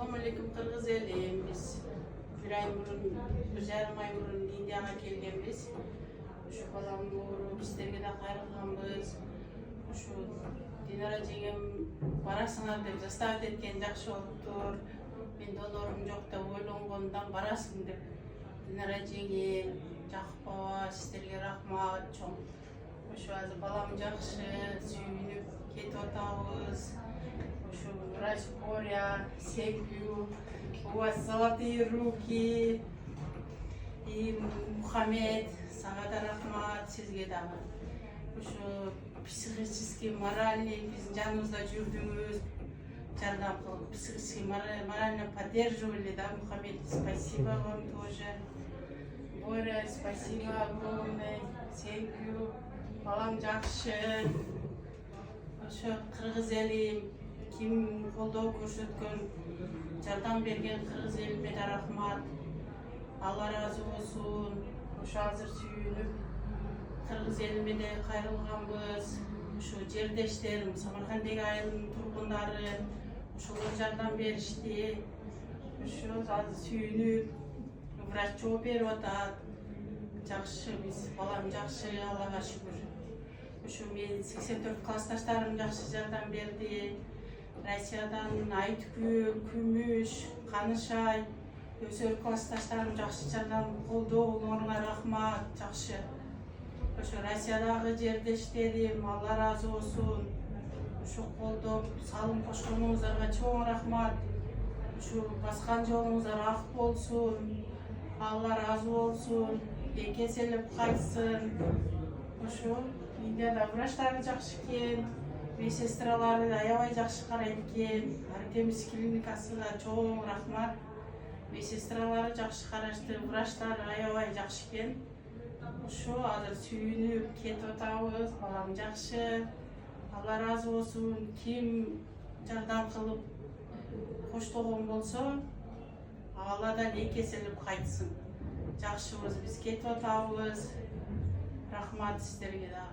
Assalamu alaikum Kırgız elim. Biz bir ay burun, bir yarım ay burun Indiyaga kelgenmiz. Şu balamın uğru bizlerge de kayrılganbız. Şu Dinara jengem barasыңар деп заставить etken жақсы болuptur. Men donorum жоқ деп ойлонгондон барасың деп. Dinara jengem, Жақып баба, сиздерге рахмат чоң. Ошо азыр балам жакшы, сүйүнүп кетип атабыз. Ошо врач Боря, thank you. У вас золотые руки. И Мухаммед, сага да рахмат, сизге дагы. Ошо психический, моральный биздин жаныбызда жүрдүңүз. Жардам кылып, психически, морально поддерживали, да, Мухаммед, спасибо вам тоже. Боря, спасибо огромное, thank you. Балам жакшы. Ошо кыргыз элим, ким колдоо көрсөткөн, жардам берген кыргыз элиме да рахмат. Алла разы болсун. Ошо азыр сүйүнүп кыргыз элиме де кайрылганбыз. Ошо жердештерим, Самаркандеги айылдын тургундары, ошолор жардам беришти. Ошо азыр сүйүнүп врач жооп берип атат. Жакшы, биз балам жакшы, Аллага шүгүр. Ошо мен 84 классташтарым жакшы жардам берди. Россиядан Айтгүл, Күмүш, Канышай, өсөр классташтарым жакшы жардам колдоо, уларыңа рахмат, жакшы. Ошо Россиядагы жердештерим, Алла разы болсун. Ошо колдоп, салым кошконуңуздарга чоң рахмат. Ошо баскан жолуңуздар ак болсун. Алла разы болсун. Эки эселеп кайтсын. Ошо Индияда врачтары жакшы экен, медсестралары аябай жакшы карайт экен. Артемис клиникасына чоң рахмат. Медсестралары жакшы карашты, врачтары аябай жакшы экен. Ошо азыр сүйүнүп кетип атабыз. Балам жакшы. Алла разы болсун. Ким жардам кылып коштогон болсо, Алладан эки эселеп кайтсын. Жакшыбыз, биз кетип атабыз. Рахмат сиздерге да.